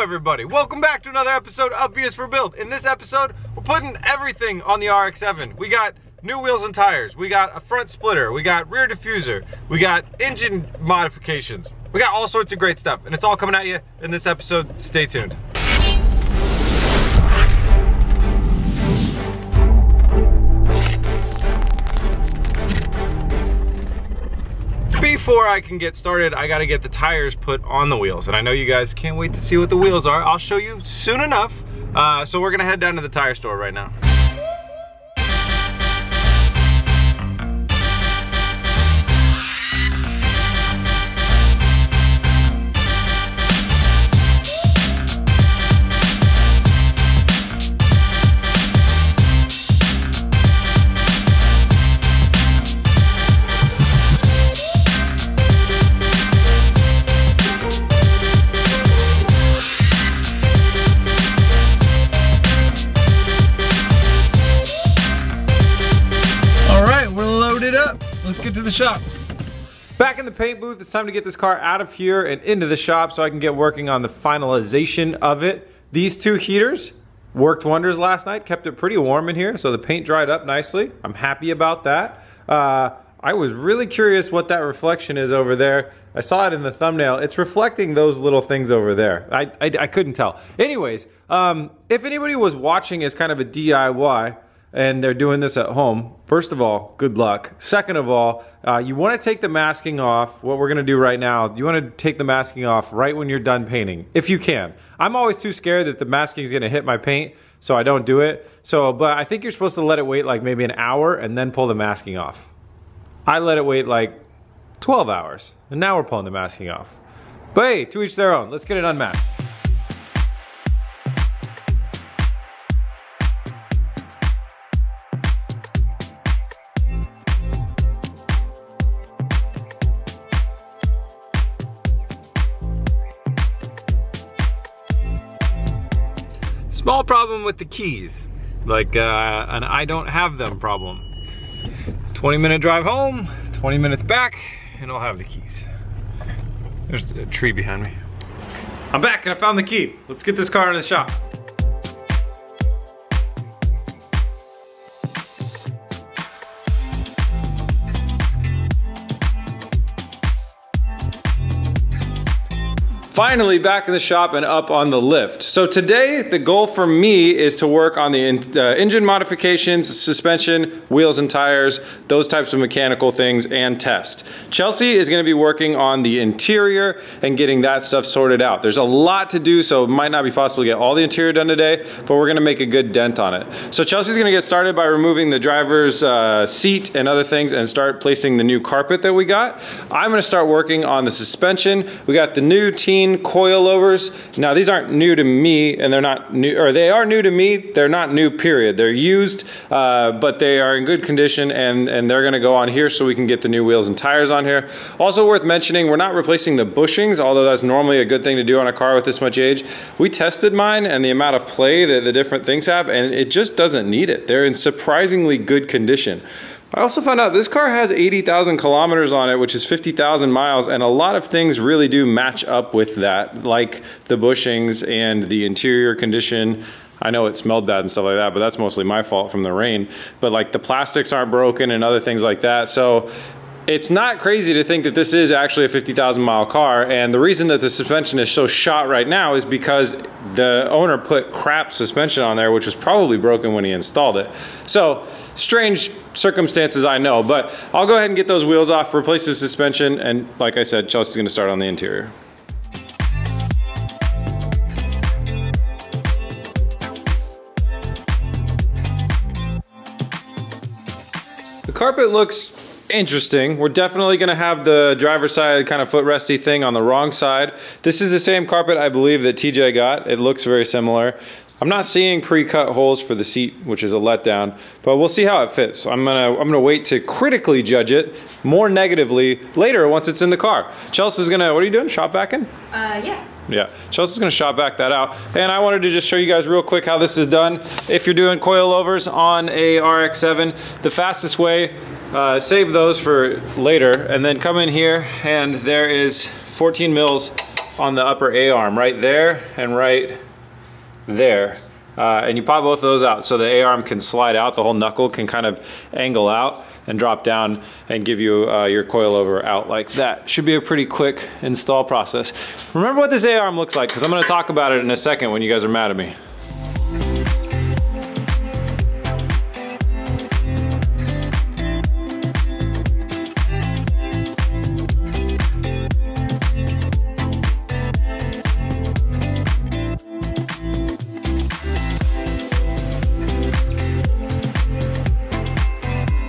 everybody, welcome back to another episode of BS for Build. In this episode, we're putting everything on the RX7. We got new wheels and tires, we got a front splitter, we got rear diffuser, we got engine modifications. We got all sorts of great stuff, and it's all coming at you in this episode. Stay tuned. Before I can get started, I gotta get the tires put on the wheels, and I know you guys can't wait to see what the wheels are. I'll show you soon enough. So we're gonna head down to the tire store right now. Let's get to the shop. Back in the paint booth, it's time to get this car out of here and into the shop so I can get working on the finalization of it. These two heaters worked wonders last night, kept it pretty warm in here, so the paint dried up nicely. I'm happy about that. I was really curious what that reflection is over there. I saw it in the thumbnail. It's reflecting those little things over there. I couldn't tell. Anyways, if anybody was watching as kind of a DIY, and they're doing this at home, first of all, good luck. Second of all, you want to take the masking off. What we're going to do right now, you want to take the masking off right when you're done painting, if you can. I'm always too scared that the masking is going to hit my paint, so I don't do it. But I think you're supposed to let it wait like maybe an hour and then pull the masking off. I let it wait like 12 hours, and now we're pulling the masking off. But hey, to each their own. Let's get it unmasked. Small problem with the keys, like an I don't have them problem. 20-minute drive home, 20 minutes back, and I'll have the keys. There's a tree behind me. I'm back and I found the key. Let's get this car in the shop. Finally back in the shop and up on the lift. So today the goal for me is to work on the engine modifications, suspension, wheels and tires, those types of mechanical things, and test. Chelsea is going to be working on the interior and getting that stuff sorted out. There's a lot to do, so it might not be possible to get all the interior done today, but we're going to make a good dent on it. So Chelsea's going to get started by removing the driver's seat and other things and start placing the new carpet that we got. I'm going to start working on the suspension. We got the new teen coilovers. Now these aren't new to me, and they're not new, or they are new to me. They're not new, period. They're used, but they are in good condition, and they're gonna go on here so we can get the new wheels and tires on here. Also worth mentioning, we're not replacing the bushings, although that's normally a good thing to do on a car with this much age. We tested mine and the amount of play that the different things have, and it just doesn't need it. They're in surprisingly good condition. I also found out this car has 80,000 kilometers on it, which is 50,000 miles, and a lot of things really do match up with that, like the bushings and the interior condition. I know it smelled bad and stuff like that, but that's mostly my fault from the rain. But like the plastics aren't broken and other things like that. So it's not crazy to think that this is actually a 50,000 mile car, and the reason that the suspension is so shot right now is because the owner put crap suspension on there, which was probably broken when he installed it. So strange circumstances, I know, but I'll go ahead and get those wheels off, replace the suspension, and like I said, Chelsea's gonna start on the interior. The carpet looks interesting. We're definitely gonna have the driver's side kind of footrest-y thing on the wrong side. This is the same carpet I believe that TJ got. It looks very similar. I'm not seeing pre-cut holes for the seat, which is a letdown, but we'll see how it fits. I'm gonna wait to critically judge it more negatively later once it's in the car. Chelsea's gonna, what are you doing? Shop vacuum? Yeah. Yeah, Chelsea's gonna shop back that out. And I wanted to just show you guys real quick how this is done. If you're doing coilovers on a RX7, the fastest way, save those for later, and then come in here and there is 14 mils on the upper A-arm, right there and right there. And you pop both of those out so the A-arm can slide out, the whole knuckle can kind of angle out and drop down and give you your coilover out like that. Should be a pretty quick install process. Remember what this A-arm looks like, because I'm gonna talk about it in a second when you guys are mad at me.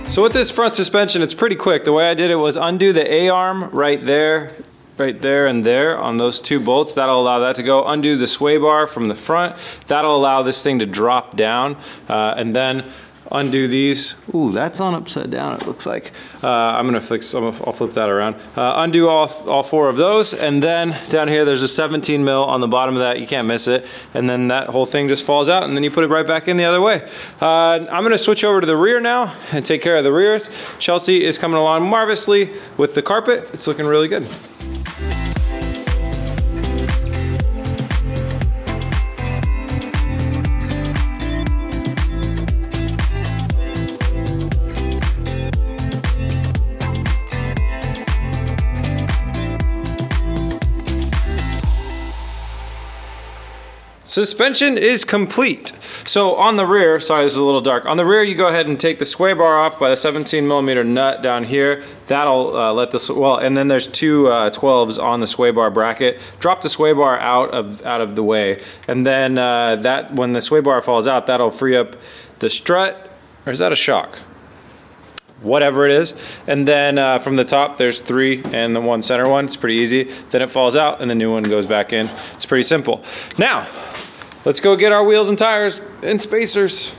So with this front suspension, it's pretty quick. The way I did it was undo the A-arm right there, and there on those two bolts. That'll allow that to go. Undo the sway bar from the front. That'll allow this thing to drop down. And then undo these. Ooh, that's on upside down, it looks like. I'll flip that around. Undo all four of those, and then down here there's a 17 mil on the bottom of that. You can't miss it. And then that whole thing just falls out, and then you put it right back in the other way. I'm gonna switch over to the rear now and take care of the rears. Chelsea is coming along marvelously with the carpet. It's looking really good. Suspension is complete. So on the rear, sorry this is a little dark, on the rear you go ahead and take the sway bar off by the 17mm nut down here. That'll let this, well, and then there's two 12s on the sway bar bracket. Drop the sway bar out of the way, and then that, when the sway bar falls out, that'll free up the strut, or is that a shock? Whatever it is. And then from the top there's three and the one center one. It's pretty easy. Then it falls out and the new one goes back in. It's pretty simple. Now let's go get our wheels and tires and spacers.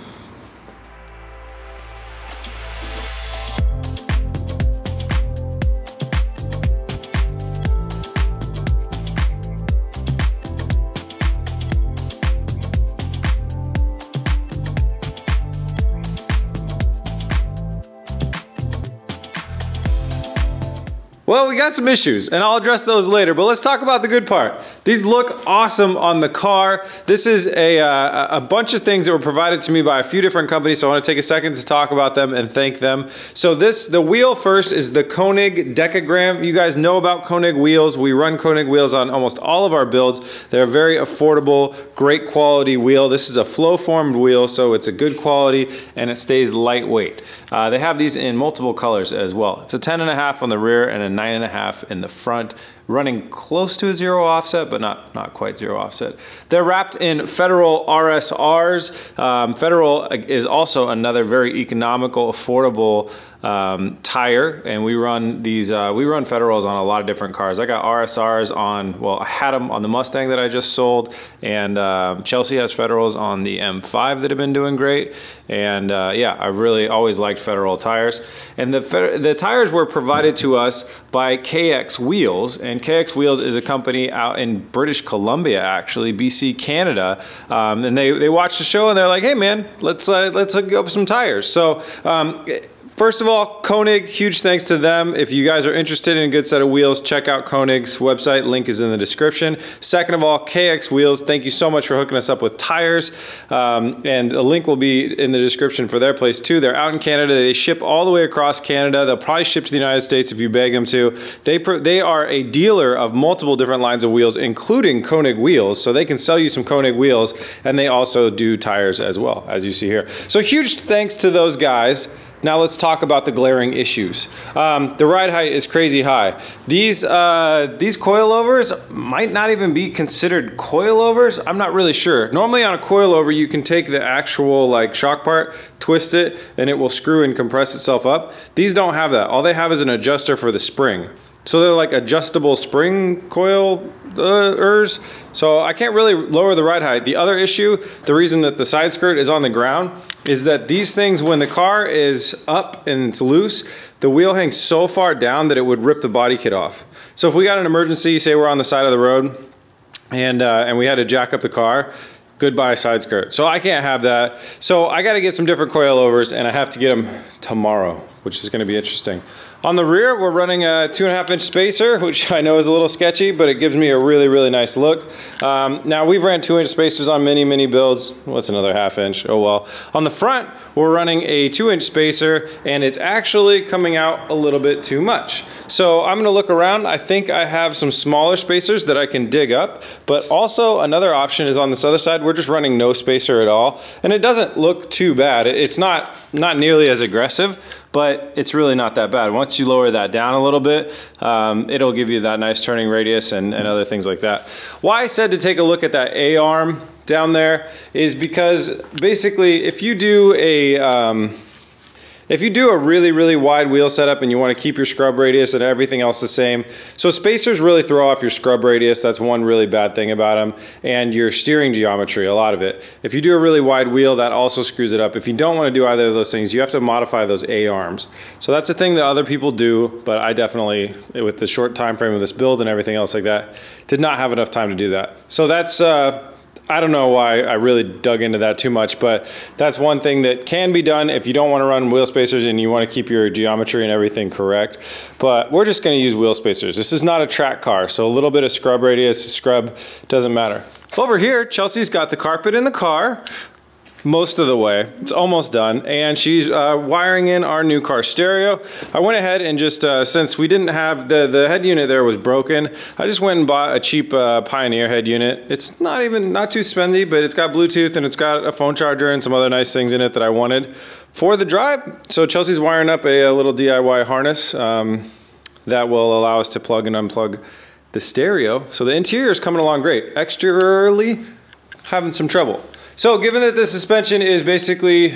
Well, we got some issues, and I'll address those later, but let's talk about the good part. These look awesome on the car. This is a bunch of things that were provided to me by a few different companies, so I want to take a second to talk about them and thank them. So the wheel first is the Koenig Decagram. You guys know about Koenig wheels. We run Koenig wheels on almost all of our builds. They're a very affordable, great quality wheel. This is a flow-formed wheel, so it's a good quality, and it stays lightweight. They have these in multiple colors as well. It's a 10.5 on the rear and a 9.5 in the front, running close to a zero offset, but not quite zero offset. They're wrapped in Fareoh RSRs. Fareoh is also another very economical, affordable tire, and we run these. We run Fareohs on a lot of different cars. I got RSRs on. Well, I had them on the Mustang that I just sold, and Chelsea has Fareohs on the M5 that have been doing great. And yeah, I really always liked Fareoh tires. And the tires were provided to us by KX Wheels, and KX Wheels is a company out in British Columbia, actually, BC, Canada. And they watched the show and they're like, hey man, let's hook up some tires. So first of all, Koenig, huge thanks to them. If you guys are interested in a good set of wheels, check out Koenig's website. Link is in the description. Second of all, KX Wheels, thank you so much for hooking us up with tires. And a link will be in the description for their place too. They're out in Canada. They ship all the way across Canada. They'll probably ship to the United States if you beg them to. They are a dealer of multiple different lines of wheels, including Koenig wheels. So they can sell you some Koenig wheels, and they also do tires as well, as you see here. So huge thanks to those guys. Now let's talk about the glaring issues. The ride height is crazy high. These coilovers might not even be considered coilovers. I'm not really sure. Normally on a coilover, you can take the actual like shock part, twist it, and it will screw and compress itself up. These don't have that. All they have is an adjuster for the spring. So they're like adjustable spring coilers. So I can't really lower the ride height. The other issue, the reason that the side skirt is on the ground, is that these things, when the car is up and it's loose, the wheel hangs so far down that it would rip the body kit off. So if we got an emergency, say we're on the side of the road and we had to jack up the car, goodbye side skirt. So I can't have that. So I got to get some different coilovers, and I have to get them tomorrow, which is going to be interesting. On the rear, we're running a 2.5 inch spacer, which I know is a little sketchy, but it gives me a really, really nice look. Now we've ran 2 inch spacers on many builds. What's another 1/2 inch? Oh well. On the front, we're running a 2 inch spacer, and it's actually coming out a little bit too much. So I'm gonna look around. I think I have some smaller spacers that I can dig up, but also another option is on this other side, we're just running no spacer at all, and it doesn't look too bad. It's not nearly as aggressive, but it's really not that bad. Once you lower that down a little bit, it'll give you that nice turning radius and other things like that. Why I said to take a look at that A-arm down there is because basically if you do a really, really wide wheel setup and you want to keep your scrub radius and everything else the same, so spacers really throw off your scrub radius. That's one really bad thing about them, and your steering geometry, a lot of it. If you do a really wide wheel, that also screws it up. If you don't want to do either of those things, you have to modify those A-arms. So that's a thing that other people do, but I definitely, with the short time frame of this build and everything else like that, did not have enough time to do that. So that's I don't know why I really dug into that too much, but that's one thing that can be done if you don't want to run wheel spacers and you want to keep your geometry and everything correct. But we're just going to use wheel spacers. This is not a track car, so a little bit of scrub radius, scrub, doesn't matter. Over here, Chelsea's got the carpet in the car most of the way. It's almost done, and she's wiring in our new car stereo. I went ahead and just, since we didn't have, the head unit there was broken, I just went and bought a cheap Pioneer head unit. It's not too spendy, but it's got Bluetooth and it's got a phone charger and some other nice things in it that I wanted for the drive. So Chelsea's wiring up a little DIY harness that will allow us to plug and unplug the stereo. So the interior is coming along great. Exteriorly, having some trouble. So given that the suspension is basically,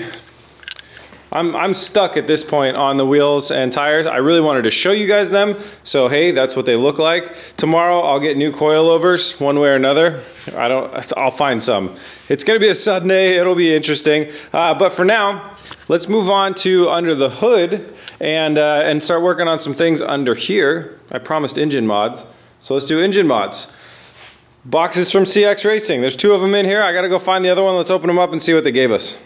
I'm stuck at this point on the wheels and tires, I really wanted to show you guys them. So hey, that's what they look like. Tomorrow I'll get new coilovers one way or another. I'll find some. It's gonna be a Sunday, it'll be interesting. But for now, let's move on to under the hood and start working on some things under here. I promised engine mods, so let's do engine mods. Boxes from CX Racing. There's 2 of them in here. I gotta go find the other one. Let's open them up and see what they gave us.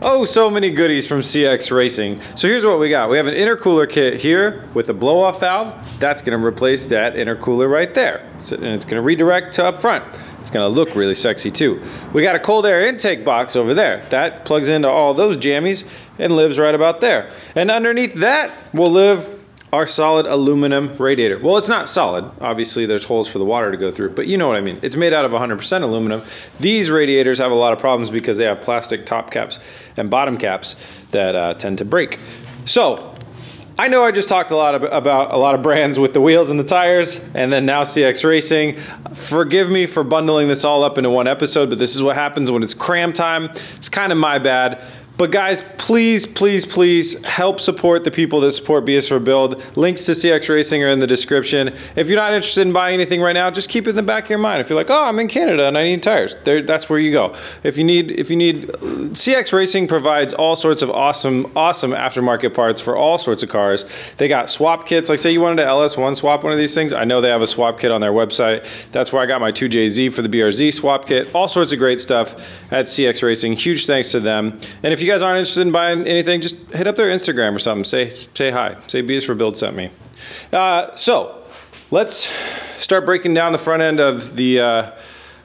Oh, so many goodies from CX Racing. So here's what we got. We have an intercooler kit here with a blow-off valve. That's gonna replace that intercooler right there. And it's gonna redirect to up front. It's gonna look really sexy too. We got a cold air intake box over there. That plugs into all those jammies and lives right about there. And underneath that will live our solid aluminum radiator. Well, it's not solid. Obviously, there's holes for the water to go through, but you know what I mean. It's made out of 100% aluminum. These radiators have a lot of problems because they have plastic top caps and bottom caps that tend to break. So, I know I just talked a lot about a lot of brands with the wheels and the tires, and then now CX Racing. Forgive me for bundling this all up into one episode, but this is what happens when it's cram time. It's kind of my bad. But guys, please, please, please help support the people that support BS for Build. Links to CX Racing are in the description. If you're not interested in buying anything right now, just keep it in the back of your mind. If you're like, oh, I'm in Canada and I need tires, that's where you go. If you need, CX Racing provides all sorts of awesome aftermarket parts for all sorts of cars. They got swap kits. Like say you wanted to LS1 swap one of these things. I know they have a swap kit on their website. That's where I got my 2JZ for the BRZ swap kit. All sorts of great stuff at CX Racing. Huge thanks to them. And if you guys aren't interested in buying anything, just hit up their Instagram or something. Say hi. Say BS for Build sent me. So let's start breaking down the front end of the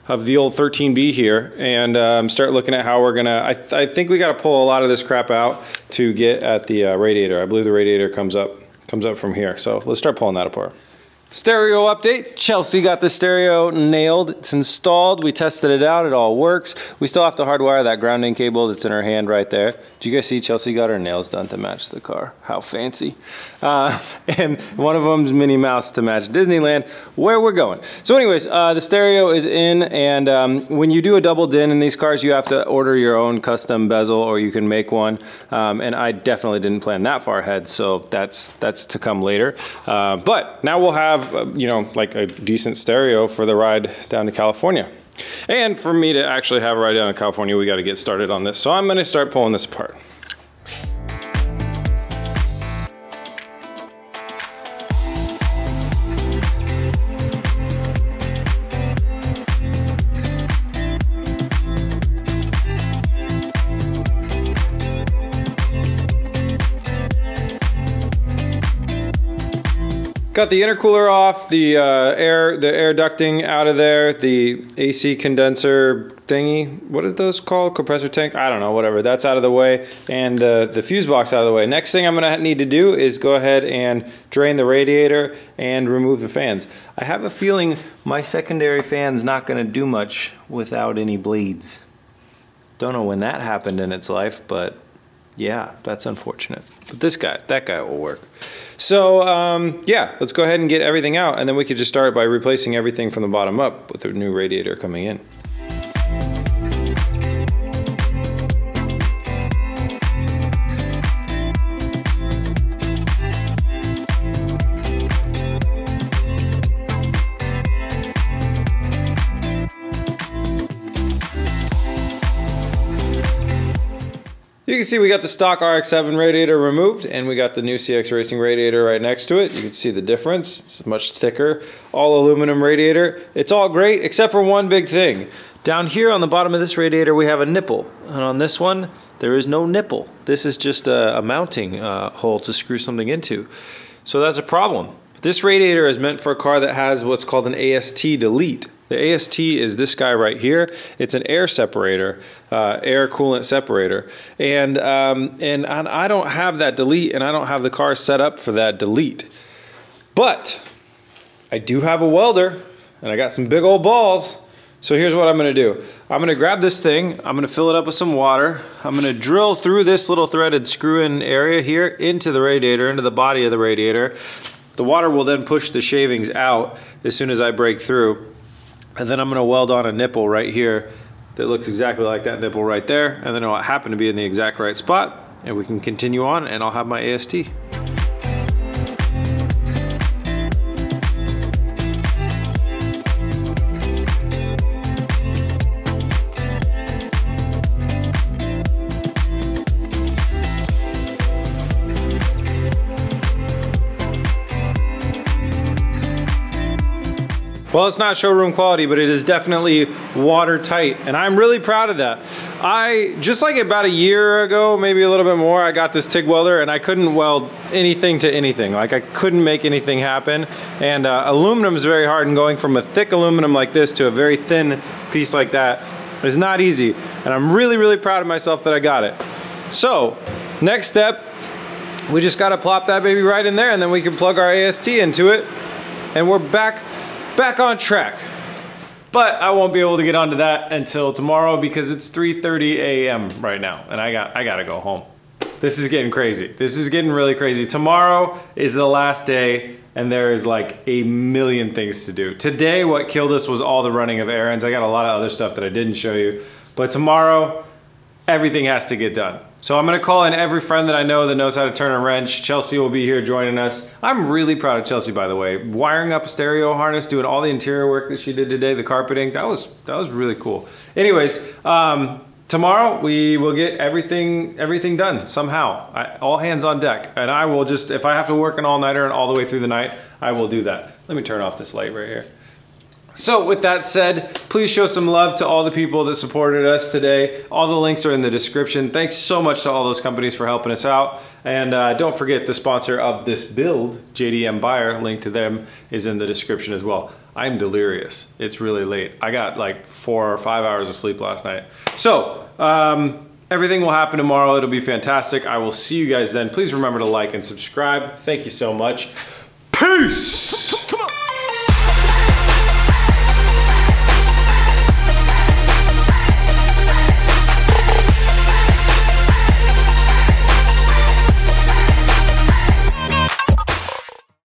old 13B here and start looking at how we're gonna. I think we got to pull a lot of this crap out to get at the radiator. I believe the radiator comes up from here. So let's start pulling that apart. Stereo update. Chelsea got the stereo nailed. It's installed. We tested it out. It all works. We still have to hardwire that grounding cable that's in her hand right there. Did you guys see Chelsea got her nails done to match the car? How fancy. And one of them's Minnie Mouse to match Disneyland, where we're going. So anyways, the stereo is in, and when you do a double din in these cars, you have to order your own custom bezel, or you can make one. And I definitely didn't plan that far ahead, so that's to come later. But now we'll have you know, like a decent stereo for the ride down to California. And for me to actually have a ride down to California, we got to get started on this. So I'm going to start pulling this apart. Got the intercooler off, the air ducting out of there, the AC condenser thingy. What are those called? Compressor tank? I don't know, whatever. That's out of the way, and the fuse box out of the way. Next thing I'm gonna need to do is go ahead and drain the radiator and remove the fans. I have a feeling my secondary fan's not gonna do much without any bleeds. Don't know when that happened in its life, but yeah, that's unfortunate. But that guy will work. So yeah, let's go ahead and get everything out, and then we could just start by replacing everything from the bottom up with the new radiator coming in. You can see we got the stock RX7 radiator removed, and we got the new CX Racing radiator right next to it. You can see the difference. It's much thicker, all aluminum radiator. It's all great except for one big thing. Down here on the bottom of this radiator we have a nipple, and on this one there is no nipple. This is just a mounting hole to screw something into. So that's a problem. This radiator is meant for a car that has what's called an AST delete. The AST is this guy right here. It's an air separator, air coolant separator. And I don't have that delete, and I don't have the car set up for that delete. But I do have a welder, and I got some big old balls. So here's what I'm gonna do. I'm gonna grab this thing, I'm gonna fill it up with some water, I'm gonna drill through this little threaded screw-in area here into the radiator, into the body of the radiator. The water will then push the shavings out as soon as I break through. And then I'm gonna weld on a nipple right here that looks exactly like that nipple right there, and then it'll happen to be in the exact right spot, and we can continue on, and I'll have my AST. Well, it's not showroom quality, but it is definitely watertight, and I'm really proud of that. Just like about a year ago, maybe a little bit more, I got this TIG welder, and I couldn't weld anything to anything. Like, I couldn't make anything happen, and aluminum is very hard, and going from a thick aluminum like this to a very thin piece like that is not easy, and I'm really, really proud of myself that I got it. So, next step, we just gotta plop that baby right in there, and then we can plug our AST into it, and we're back on track. But I won't be able to get onto that until tomorrow because it's 3:30 a.m. right now, and I gotta go home. This is getting crazy. This is getting really crazy. Tomorrow is the last day, and there is like a million things to do. Today, what killed us was all the running of errands. I got a lot of other stuff that I didn't show you, but tomorrow, everything has to get done. So I'm gonna call in every friend that I know that knows how to turn a wrench. Chelsea will be here joining us. I'm really proud of Chelsea, by the way. Wiring up a stereo harness, doing all the interior work that she did today, the carpeting, that was really cool. Anyways, tomorrow we will get everything done somehow. All hands on deck. And I will just, if I have to work an all-nighter and all the way through the night, I will do that. Let me turn off this light right here. So with that said, please show some love to all the people that supported us today. All the links are in the description. Thanks so much to all those companies for helping us out. And don't forget the sponsor of this build, JDM Buyer, link to them is in the description as well. I'm delirious. It's really late. I got like 4 or 5 hours of sleep last night. So everything will happen tomorrow. It'll be fantastic. I will see you guys then. Please remember to like and subscribe. Thank you so much. Peace! Come on.